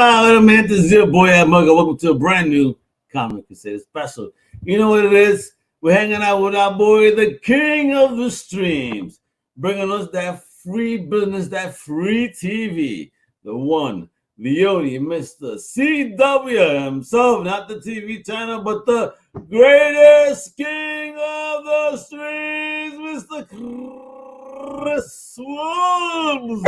Wait a minute, this is your boy Ed Mugger. Welcome to a brand new Comic Crusader special. You know what it is? We're hanging out with our boy, the king of the streams, bringing us that free business, that free TV. The one, the only, Mr. CW himself, not the TV channel, but the greatest king of the streams, Mr. Chris Wolves.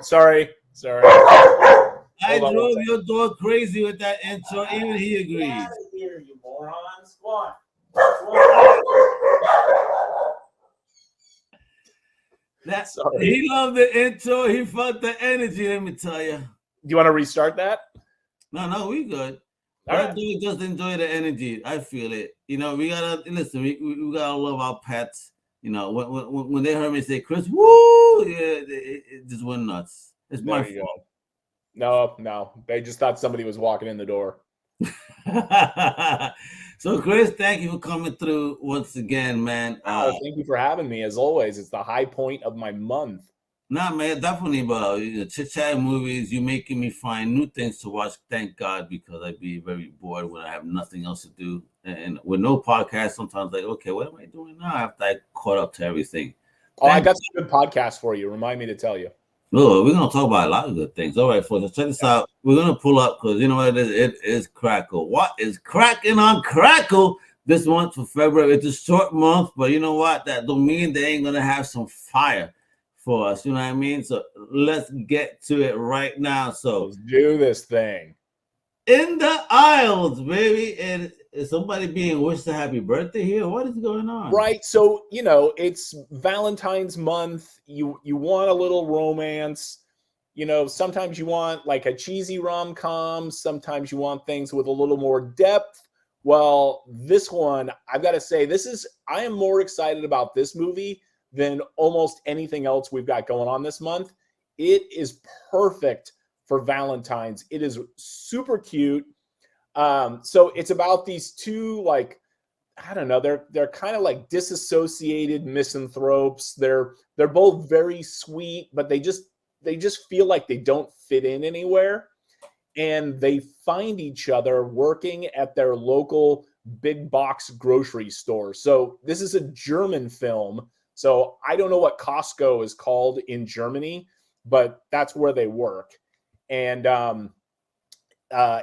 Sorry. I drove your dog crazy with that intro. Even he agrees. Get out of here, you morons. Come on. He loved the intro. He felt the energy, let me tell you. Do you want to restart that? No, we good. Right. We just enjoy the energy. I feel it. You know, we gotta listen. We gotta love our pets. You know, when they heard me say Chris, woo, yeah, it just went nuts. It's my fault. No. They just thought somebody was walking in the door. So, Chris, thank you for coming through once again, man. Thank you for having me. As always, it's the high point of my month. Nah, man, definitely, bro. Chit chat movies, you making me find new things to watch. Thank God, because I'd be very bored when I have nothing else to do. And with no podcast, sometimes like, okay, what am I doing now after I caught up to everything? I got some good podcasts for you. Remind me to tell you. Oh, we're gonna talk about a lot of good things. All right, folks, check this out. We're gonna pull up because you know what it is. It is Crackle. What is cracking on Crackle this month for February? It's a short month, but you know what? That don't mean they ain't gonna have some fire for us. You know what I mean? So let's get to it right now. So let's do this thing. In the aisles, baby, and is somebody being wished a happy birthday here? What is going on? Right. So, you know, it's Valentine's month. You want a little romance. You know, sometimes you want like a cheesy rom-com. Sometimes you want things with a little more depth. Well, this one, I've got to say, I am more excited about this movie than almost anything else we've got going on this month. It is perfect for Valentine's. It is super cute. So it's about these two, like, I don't know, they're kind of like disassociated misanthropes. They're both very sweet, but they just feel like they don't fit in anywhere. And they find each other working at their local big box grocery store. So this is a German film. So I don't know what Costco is called in Germany, but that's where they work. And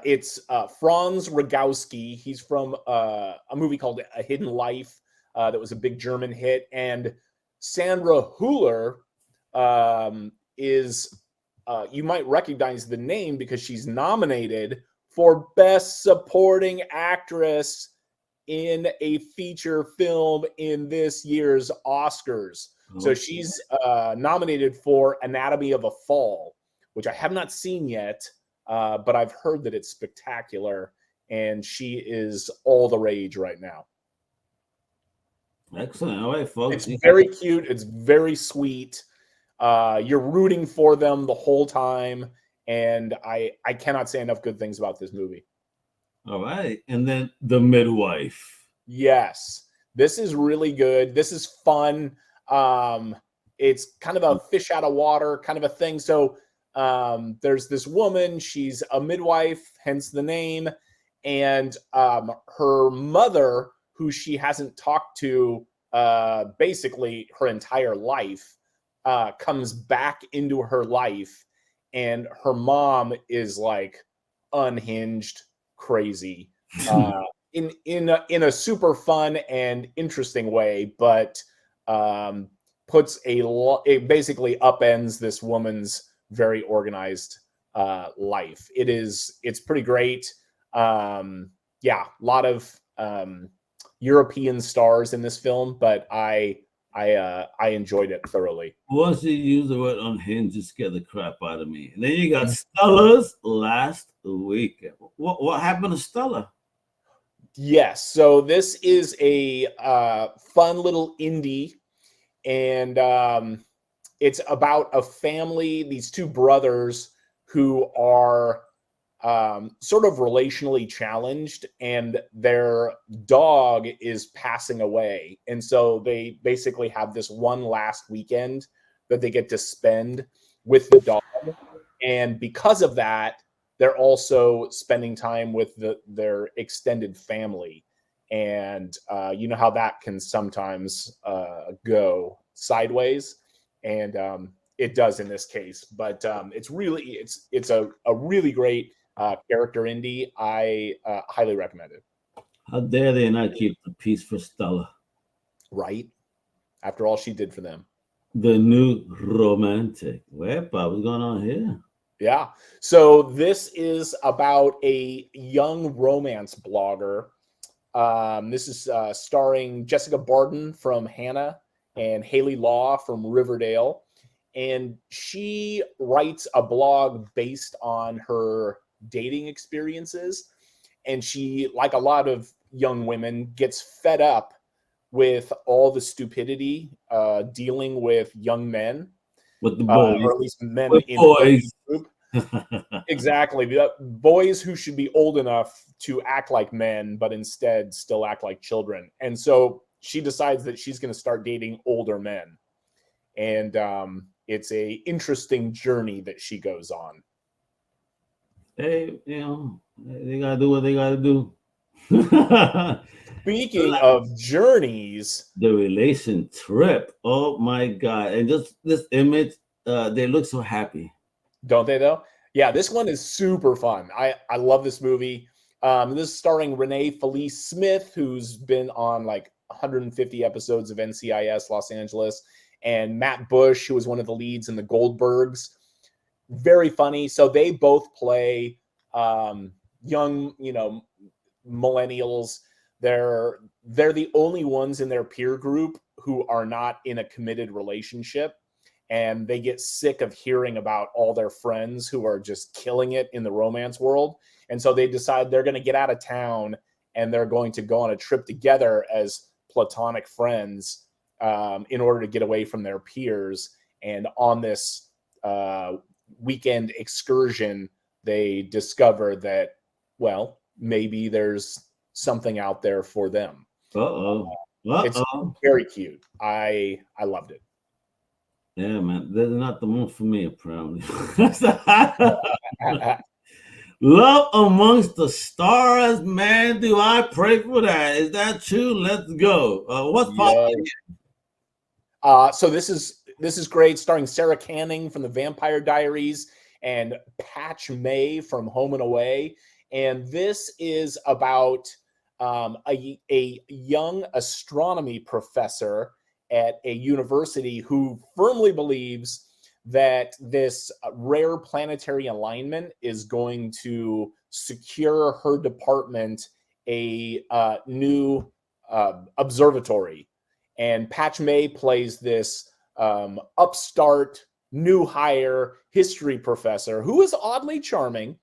it's Franz Rogowski. He's from a movie called A Hidden Life that was a big German hit. And Sandra Hüller is, you might recognize the name because she's nominated for Best Supporting Actress in a feature film in this year's Oscars. So she's nominated for Anatomy of a Fall, which I have not seen yet. But I've heard that it's spectacular, and she is all the rage right now. Excellent. All right, folks. It's very cute. It's very sweet. You're rooting for them the whole time, and I cannot say enough good things about this movie. All right. And then The Midwife. Yes. This is really good. This is fun. It's kind of a fish out of water kind of a thing. So there's this woman, she's a midwife, hence the name, and her mother, who she hasn't talked to basically her entire life, comes back into her life, and her mom is like unhinged, crazy, in a super fun and interesting way, but puts it basically upends this woman's very organized life. It's pretty great. A lot of European stars in this film, but I enjoyed it thoroughly. Once you use the word unhinged, just scare the crap out of me. And then you got Stella's last week. What happened to Stella? Yes, so this is a fun little indie, and it's about a family, these two brothers who are sort of relationally challenged, and their dog is passing away. And so they basically have this one last weekend that they get to spend with the dog. And because of that, they're also spending time with their extended family. And you know how that can sometimes go sideways. And it does in this case. But it's a really great character indie. I highly recommend it. How dare they not keep the peace for Stella? Right? After all she did for them. The new romantic. What's going on here? Yeah. So this is about a young romance blogger. This is starring Jessica Barden from Hannah and Haley Law from Riverdale. And she writes a blog based on her dating experiences. And she, like a lot of young women, gets fed up with all the stupidity dealing with young men. With the boys. Or at least men with in boys. the group. Exactly. Boys who should be old enough to act like men, but instead still act like children. And so she decides that she's going to start dating older men. And it's a interesting journey that she goes on. Hey, they got to do what they got to do. Speaking of journeys, the relation trip. Oh my God. And just this image, they look so happy. Don't they though? Yeah, this one is super fun. I love this movie. This is starring Renee Felice Smith, who's been on like 150 episodes of NCIS Los Angeles, and Matt Bush, who was one of the leads in the Goldbergs. Very funny. So they both play young, millennials. They're the only ones in their peer group who are not in a committed relationship. And they get sick of hearing about all their friends who are just killing it in the romance world. And so they decide they're going to get out of town and they're going to go on a trip together as platonic friends in order to get away from their peers. And on this weekend excursion, they discover that, well, maybe there's something out there for them. It's very cute. I loved it. Yeah, man. That's not the one for me, apparently. Love Amongst the Stars, man. Do I pray for that? Is that true? Let's go. What's popping? So this is great, starring Sarah Canning from The Vampire Diaries and Patch May from Home and Away. And this is about a young astronomy professor at a university who firmly believes that this rare planetary alignment is going to secure her department a new observatory. And Patch May plays this upstart, new hire history professor who is oddly charming.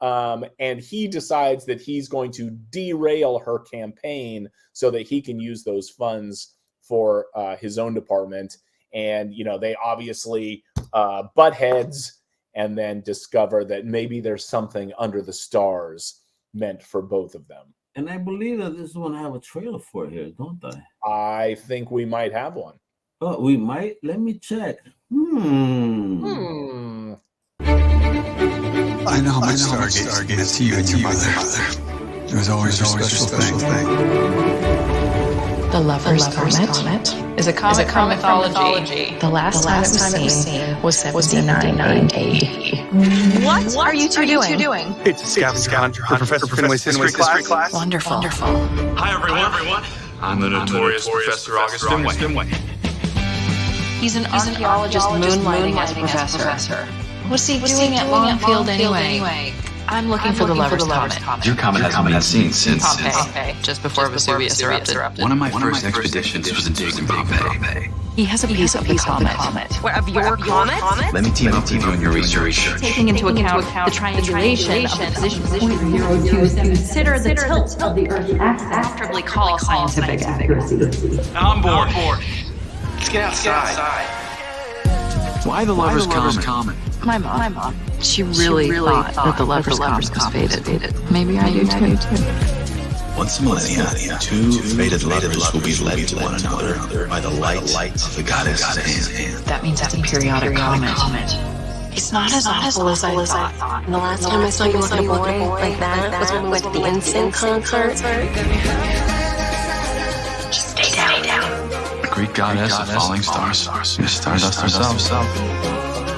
And he decides that he's going to derail her campaign so that he can use those funds for his own department. And, they obviously butt heads and then discover that maybe there's something under the stars meant for both of them. And I believe that this one have a trailer for it here, don't I? I think we might have one. Oh, we might? Let me check. I know how much Stargate meant to you and your mother. It was always a special thing. The Lover's Comet is a comet from mythology. The last time it was seen was 79 AD. What are you two doing? It's a scavenger hunt for Professor Finway's history class. Wonderful. Hi, everyone. I'm the notorious Professor August Finway. He's an archaeologist moonlighting as a professor. What's he doing at Longfield anyway? I'm looking for the Lover's Comet. Your comet hasn't been seen since Pompeii, just before Vesuvius erupted. one of my first expeditions was in Jason Pompeii. He has a piece of the comet. What, of your comet? Let me team up with you in your research. Taking into account the triangulation of the position Consider the tilt of the Earth's axis. comfortably call scientific accuracy. I'm bored. Let's get outside. Why the Lover's Comet? My mom. She really thought that the Lover's Comet was fated. Maybe I do too. Once a millennia, two fated lovers will be led to one another by the light of the goddess' hand. That means it's a periodic comet. It's not as awful as I thought. And the last time I saw you look at a boy like that was when we went to the NSYNC concert. Just stay down. The Greek goddess of falling stars. Miss Stardust herself.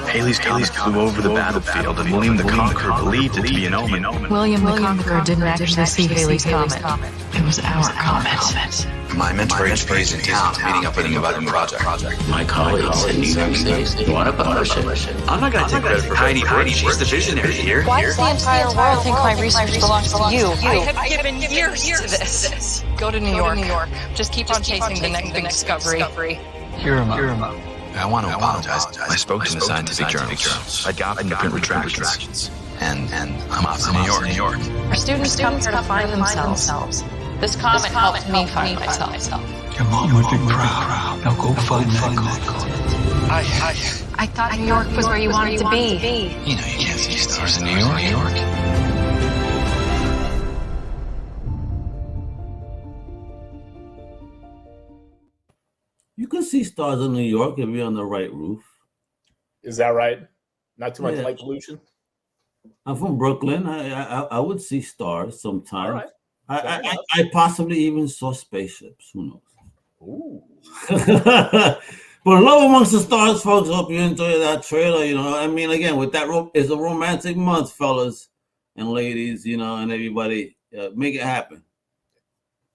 Haley's comet flew over the battlefield, and William the Conqueror believed it to be an omen. William the Conqueror didn't actually see Haley's comet. It was our comet. My mentor is in town, meeting up with him about a project. My colleagues in New York City want to publish it. I'm not going to take credit for Heidi Bird. She's the visionary here. Why does the entire world think my research belongs to you? I have given years to this. Go to New York. Just keep on chasing the next big discovery. Hear him out. I want to apologize. I spoke to the scientific journals. I got them to print retractions. And I'm off to New York. Our students come here to find themselves. This comet helped me find myself. Your mom would be proud. Now go find that comet. I thought New York was where you wanted to be. You know you can't see stars in New York. You can see stars in New York if you're on the right roof. Is that right? Not too much Yeah. light pollution? I'm from Brooklyn. I would see stars sometimes. All right. I possibly even saw spaceships. Who knows? Ooh. But Love Amongst the Stars, folks. Hope you enjoy that trailer. You know, I mean, again, with that, it's a romantic month, fellas and ladies. You know, and everybody, make it happen.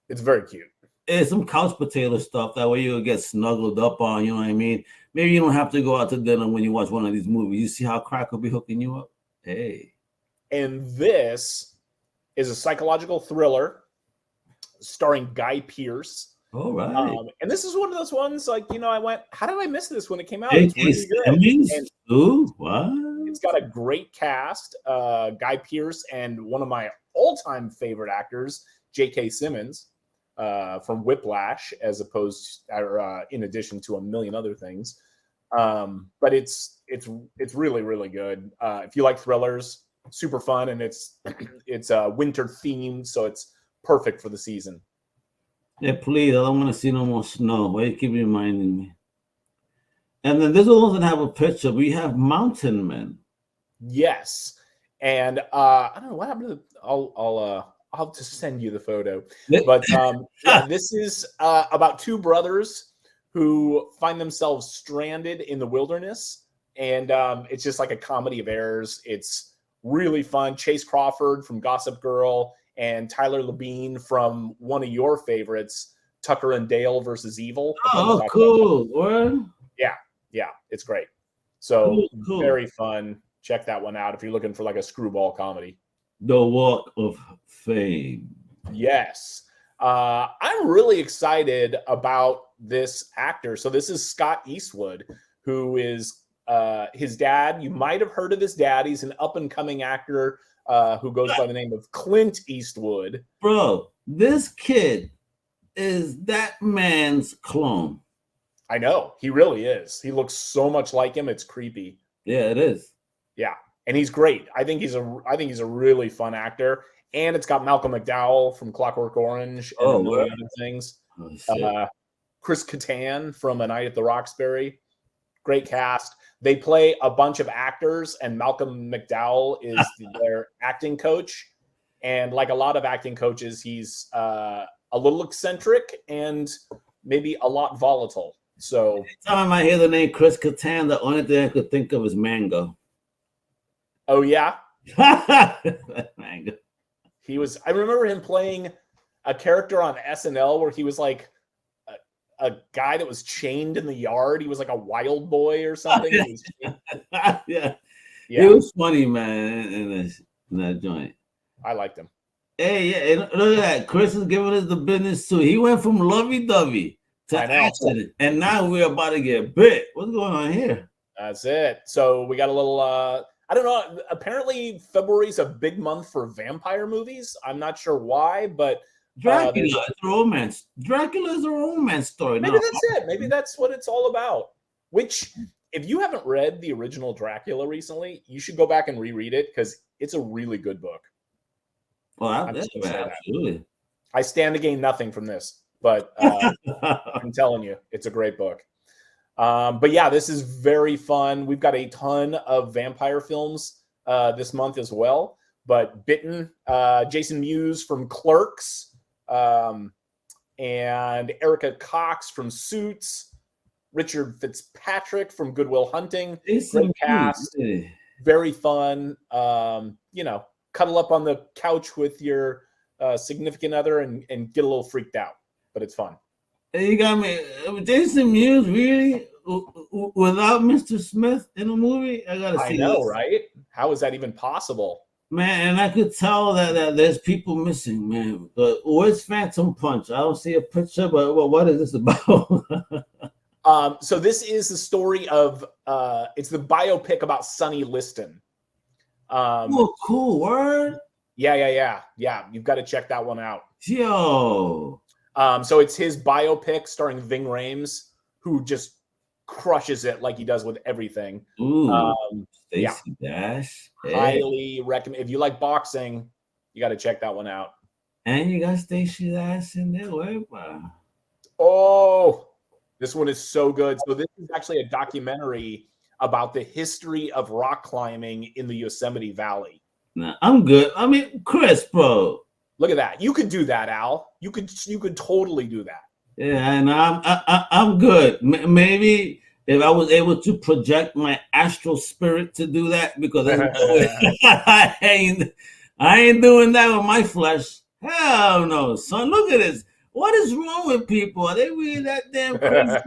It's very cute. It's some couch potato stuff. That way you'll get snuggled up on. You know what I mean? Maybe you don't have to go out to dinner when you watch one of these movies. You see how Crackle be hooking you up? Hey. And this is a psychological thriller starring Guy Pearce. All right. And this is one of those ones, like, you know, I went, how did I miss this when it came out? Hey, It's really good. And ooh, what? it's got a great cast. Guy Pearce and one of my all-time favorite actors, J.K. Simmons, from Whiplash, as opposed in addition to a million other things. But it's really, really good. If you like thrillers, super fun, and it's winter themed, so it's perfect for the season. Yeah, please. I don't want to see no more snow. Why you keep reminding me? And then this one doesn't have a picture. We have Mountain Men. Yes, and I don't know what happened to I'll just send you the photo. But yeah, this is about two brothers who find themselves stranded in the wilderness, and it's just like a comedy of errors. It's really fun. Chase Crawford from Gossip Girl and Tyler Labine from one of your favorites, Tucker and Dale versus Evil. Oh, cool. What? Yeah, it's great. So cool. Very fun. Check that one out if you're looking for like a screwball comedy. The Walk of Fame. Yes. I'm really excited about this actor. So this is Scott Eastwood, who is his dad. You might have heard of his dad. He's an up-and-coming actor who goes by the name of Clint Eastwood. Bro, this kid is that man's clone. I know. He really is. He looks so much like him. It's creepy. Yeah, it is. Yeah. And he's great. I think he's a really fun actor. And it's got Malcolm McDowell from Clockwork Orange and a million other things. Chris Kattan from A Night at the Roxbury. Great cast. They play a bunch of actors, and Malcolm McDowell is their acting coach. And like a lot of acting coaches, he's a little eccentric and maybe a lot volatile. So every time I hear the name Chris Kattan, the only thing I could think of is Mango. Oh, yeah? Mango. I remember him playing a character on SNL where he was like a guy that was chained in the yard. He was like a wild boy or something. Yeah. It was funny, man, in that joint. I liked him. Hey, yeah, and look at that. Chris is giving us the business too. He went from lovey-dovey to accident, and now we're about to get bit. What's going on here? That's it. So we got a little I don't know. Apparently, February's a big month for vampire movies. I'm not sure why, but Dracula is a romance. Dracula is a romance story. Maybe that's it. Maybe that's what it's all about. Which, if you haven't read the original Dracula recently, you should go back and reread it because it's a really good book. Well, absolutely. I stand to gain nothing from this, but I'm telling you, it's a great book. But yeah, this is very fun. We've got a ton of vampire films this month as well. But Bitten, Jason Mewes from Clerks, and Erica Cox from Suits, Richard Fitzpatrick from Good Will Hunting. Great cast, very fun. Cuddle up on the couch with your significant other and get a little freaked out, but it's fun. You got me, Jason Mewes, really? Without Mr. Smith in a movie? I know, this. Right? How is that even possible? Man, and I could tell that there's people missing, man. But where's Phantom Punch? I don't see a picture, but what is this about? So this is the story of it's the biopic about Sonny Liston. Cool word. Yeah. You've got to check that one out. Yo. So it's his biopic starring Ving Rhames, who just crushes it like he does with everything. Ooh, Stacey Dash. Highly recommend. If you like boxing, you got to check that one out. And you got Stacey Dash in there. Oh, this one is so good. So this is actually a documentary about the history of rock climbing in the Yosemite Valley. Nah, I'm good. I mean, Chris, bro. Look at that. You could do that, Al. You could totally do that. Yeah, and I'm good. Maybe if I was able to project my astral spirit to do that, because I ain't doing that with my flesh. Hell no, son. Look at this. What is wrong with people? Are they really that damn crazy?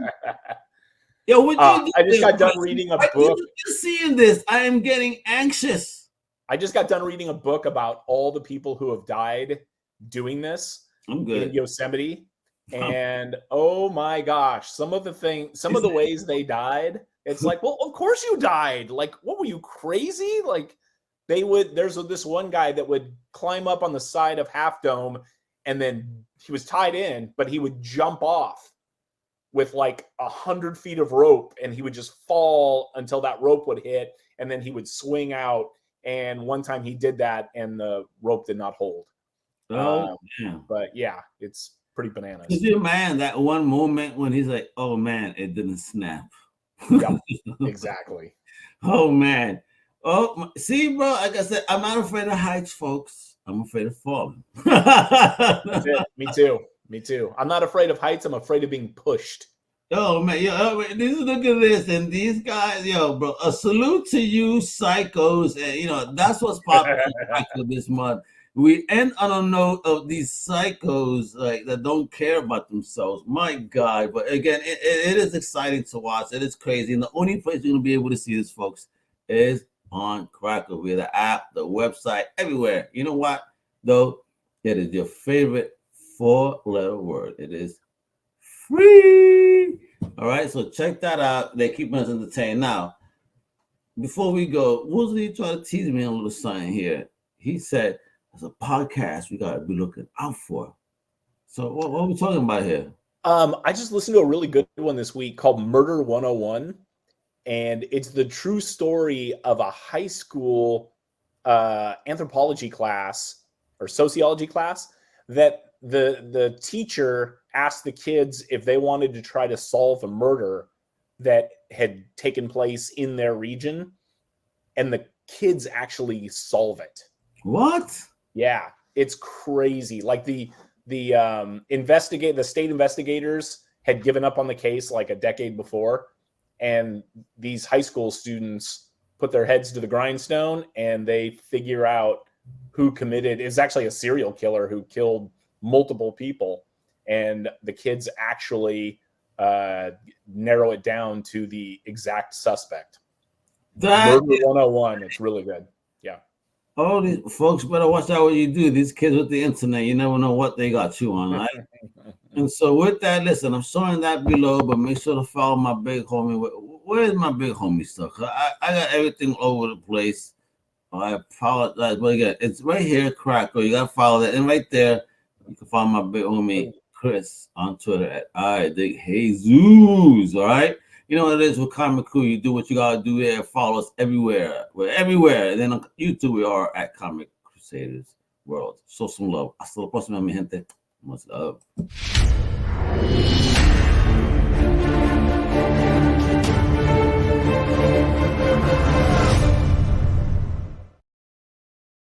Yo, what I just got done reading a book. Just seeing this, I am getting anxious. I just got done reading a book about all the people who have died doing this. I'm good. In Yosemite. And oh my gosh, some of the ways they died, it's like, well, of course you died. Like, what were you, crazy? Like, there's this one guy that would climb up on the side of Half Dome, and then he was tied in, but he would jump off with like 100 feet of rope, and he would just fall until that rope would hit, and then he would swing out. And one time he did that, and the rope did not hold. Yeah. But yeah, it's pretty bananas. Is it, man, that one moment when he's like, oh man, it didn't snap. Yep, exactly. Oh man. Oh, see, bro, like I said, I'm not afraid of heights, folks. I'm afraid of falling. That's it. Me too. I'm not afraid of heights. I'm afraid of being pushed. Oh man, look at this, and these guys, bro. A salute to you, psychos, and that's what's popular this month. We end on a note of these psychos that don't care about themselves. My God! But again, it is exciting to watch. It is crazy, and the only place you're gonna be able to see this, folks, is on Crackle, via the app, the website, everywhere. You know what? Though it is your favorite 4-letter word. It is free. All right, so check that out. They keep us entertained. Now, before we go, Woolsey tried to tease me a little something here. He said, "There's a podcast we gotta be looking out for." So, what are we talking about here? I just listened to a really good one this week called Murder 101, and it's the true story of a high school anthropology class or sociology class that the teacher asked the kids if they wanted to try to solve a murder that had taken place in their region, and the kids actually solve it. What? Yeah, it's crazy. Like the state investigators had given up on the case like a decade before, and these high school students put their heads to the grindstone and they figure out who committed. It's actually a serial killer who killed multiple people, and the kids actually narrow it down to the exact suspect. Murder 101. It's really good. Yeah. All these folks better watch out what you do. These kids with the internet, you never know what they got you on, right? And so with that, listen, I'm showing that below, but make sure to follow my big homie. Where's my big homie stuff? I got everything all over the place. I apologize, but again, it's right here, Crackle. You gotta follow that, and right there, you can follow my big homie Chris on Twitter at @Jesus. All right, you know what it is with Comic Crew. You do what you gotta do there. Follow us everywhere. We're everywhere. And then on YouTube, we are at Comic Crusaders World. Show some love. Hasta la próxima, mi gente. Much love.